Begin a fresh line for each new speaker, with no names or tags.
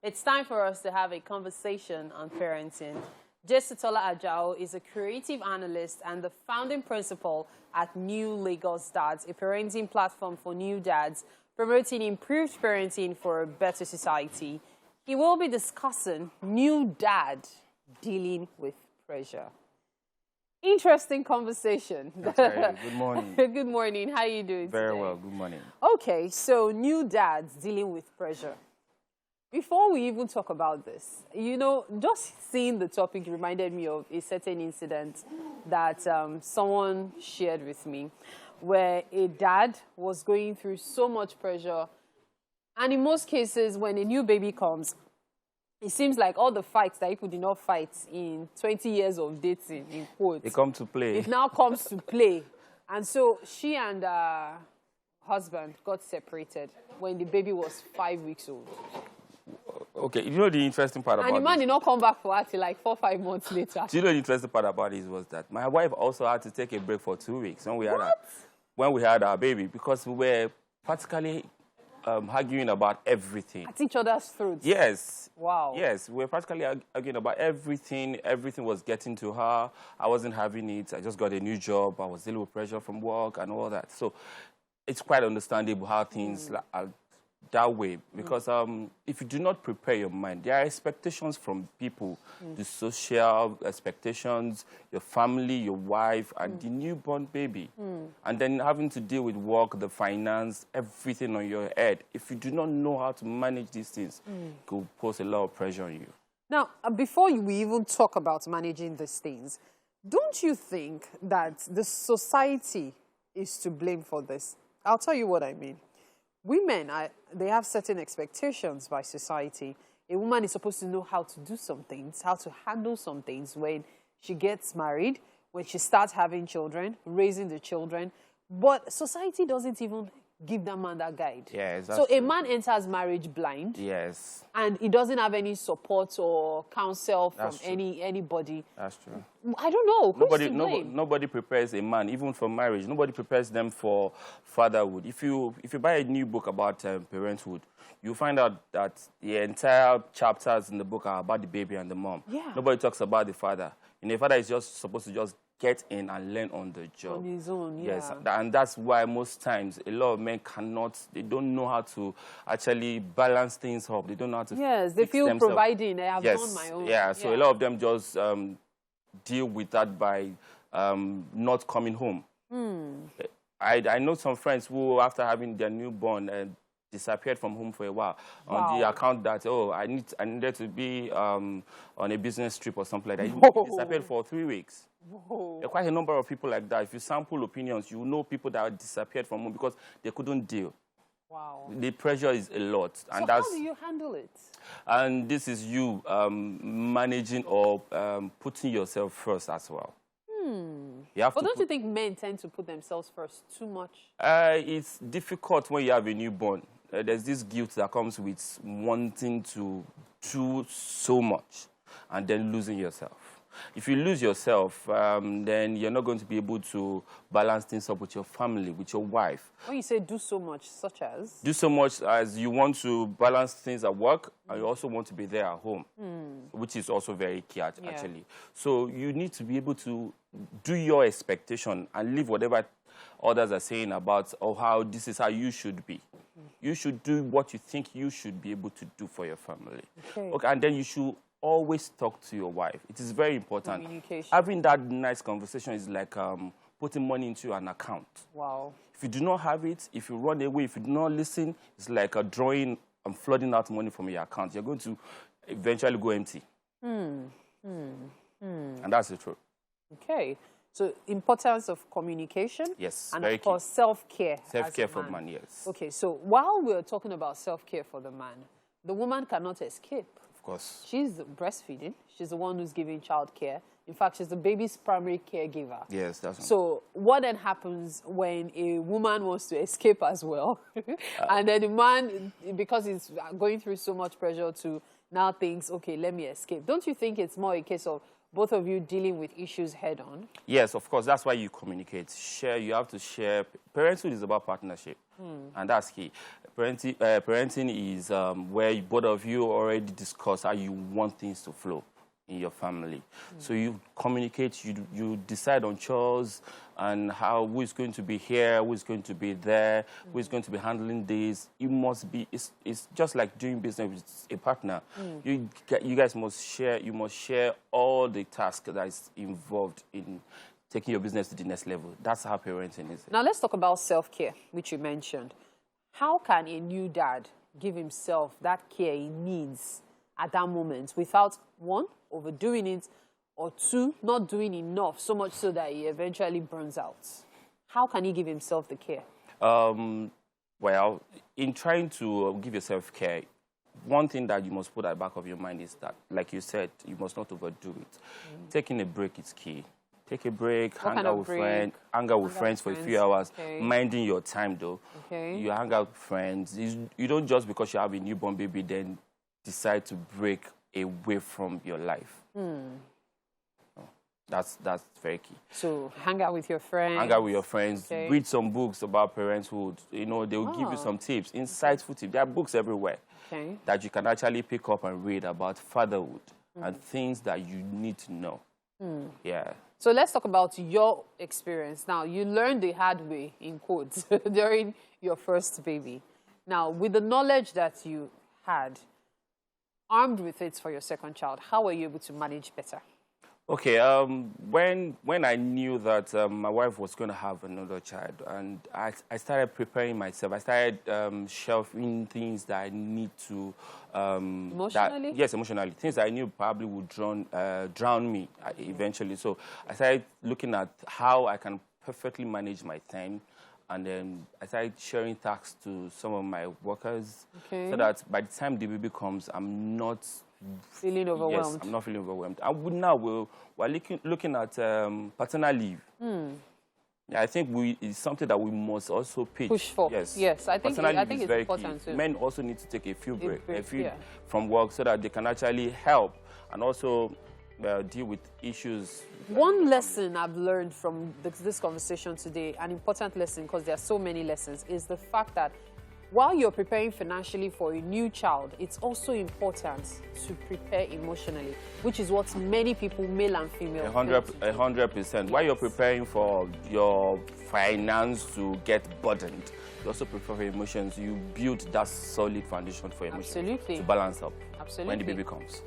It's time for us to have a conversation on parenting. Jesutola Ajao is a creative analyst and the founding principal at New Lagos Dads, a parenting platform for new dads, promoting improved parenting for a better society. He will be discussing new dad dealing with pressure. Interesting conversation.
That's right. Good morning.
Good morning. How are you doing
Very
today?
well. Good morning.
Okay, so new dads dealing with pressure. Before we even talk about this, you know, just seeing the topic reminded me of a certain incident that someone shared with me, where a dad was going through so much pressure. And in most cases, when a new baby comes, it seems like all the fights that people did not fight in 20 years of dating, in quotes,
They come to play.
it now comes to play. And so she and her husband got separated when the baby was 5 weeks old.
Okay, you know the interesting part about
And the man
this?
did not come back for her till like 4 or 5 months later.
Do you know the interesting part about this was that my wife also had to take a break for 2 weeks when we had our baby, because we were practically arguing about everything.
At each other's throats.
Yes.
Wow.
Yes, we were practically arguing about everything. Everything was getting to her. I wasn't having it. I just got a new job. I was dealing with pressure from work and all that. So it's quite understandable how things are that way, because if you do not prepare your mind, there are expectations from people, the social expectations, your family, your wife, and the newborn baby. And then having to deal with work, the finance, everything on your head. If you do not know how to manage these things, it will pose a lot of pressure on you.
Now, before we even talk about managing these things, don't you think that the society is to blame for this? I'll tell you what I mean. Women, they have certain expectations by society. A woman is supposed to know how to do some things, how to handle some things when she gets married, when she starts having children, raising the children. But society doesn't even give that man that guide.
Yes,
so
true.
a man enters marriage blind.
Yes.
And he doesn't have any support or counsel from
That's true.
anybody.
That's true.
I don't know. Who's to blame?
Nobody prepares a man, even for marriage. Nobody prepares them for fatherhood. If you buy a new book about parenthood, you find out that the entire chapters in the book are about the baby and the mom.
Yeah.
Nobody talks about the father. And the father is just supposed to just get in and learn on the job.
On his own, yeah.
Yes, and that's why most times a lot of men they don't know how to actually balance things up. They don't know how to
Yes, they feel
themselves.
providing. I have done my own.
Yeah, so a lot of them just deal with that by not coming home. I know some friends who, after having their newborn, disappeared from home for a while on the account that, I needed to be on a business trip or something like that. He disappeared for 3 weeks.
Whoa.
There are quite a number of people like that. If you sample opinions, you know people that disappeared from home because they couldn't deal.
Wow.
The pressure is a lot.
So
and
how do you handle it?
And this is you managing or putting yourself first as well. You have
But
to
don't you think men tend to put themselves first too much?
It's difficult when you have a newborn. There's this guilt that comes with wanting to do so much and then losing yourself. If you lose yourself, then you're not going to be able to balance things up with your family, with your wife.
When you say do so much, such as?
Do so much as you want to balance things at work, and you also want to be there at home, which is also very key, actually. So you need to be able to do your expectation and leave whatever others are saying about or how this is how you should be. You should do what you think you should be able to do for your family. Okay, and then you should always talk to your wife. It is very important.
Communication.
Having that nice conversation is like putting money into an account.
Wow.
If you do not have it, if you run away, if you do not listen, it's like drawing and flooding out money from your account. You're going to eventually go empty. And that's the truth.
Okay. So importance of communication.
Yes.
And
very
of course,
key.
self-care.
Self-care for man, yes.
Okay, so while we're talking about self-care for the man, the woman cannot escape.
Of course.
She's breastfeeding. She's the one who's giving childcare. In fact, she's the baby's primary caregiver.
Yes, that's right.
So what then happens when a woman wants to escape as well? And then the man, because he's going through so much pressure to now thinks, okay, let me escape. Don't you think it's more a case of both of you dealing with issues head on?
Yes, of course. That's why you communicate. Share. You have to share. Parenthood is about partnership. And that's key. Parenting is where both of you already discuss how you want things to flow in your family. So you communicate, you decide on chores and who is going to be here, who is going to be there, who is going to be handling this. You must be, it's just like doing business with a partner. You guys must share all the tasks that is involved in taking your business to the next level. That's how parenting is.
Now let's talk about self-care, which you mentioned. How can a new dad give himself that care he needs at that moment without, one, overdoing it, or two, not doing enough, so much so that he eventually burns out? How can he give himself the care?
Well, in trying to give yourself care, one thing that you must put at the back of your mind is that, like you said, you must not overdo it. Taking a break is key. Take a break, hang out with friends for a few hours, minding your time though. You hang out with friends. You don't just because you have a newborn baby then decide to break away from your life. That's very key.
So hang out with your friends.
Hang out with your friends. Read some books about parenthood. You know, they will give you some tips, insightful tips. There are books everywhere that you can actually pick up and read about fatherhood and things that you need to know. Yeah.
So let's talk about your experience. Now, you learned the hard way, in quotes, during your first baby. Now, with the knowledge that you had, armed with it for your second child, how were you able to manage better?
Okay, when I knew that my wife was going to have another child, and I started preparing myself, I started shelving things that I need to...
emotionally?
Yes, emotionally. Things that I knew probably would drown me eventually. So I started looking at how I can perfectly manage my time, and then I started sharing tasks to some of my workers so that by the time the baby comes, I'm not...
feeling overwhelmed.
Yes, I'm not feeling overwhelmed. And now we're looking at paternal leave. Yeah, I think it's something that we must also
push for. Yes, I think it's important too.
Men also need to take a few breaks from work so that they can actually help and also deal with issues.
One lesson I've learned from this conversation today, an important lesson because there are so many lessons, is the fact that while you're preparing financially for a new child, it's also important to prepare emotionally, which is what many people, male and female,
100%. While you're preparing for your finance to get burdened, you also prepare for emotions. You build that solid foundation for emotions to balance up when the baby comes.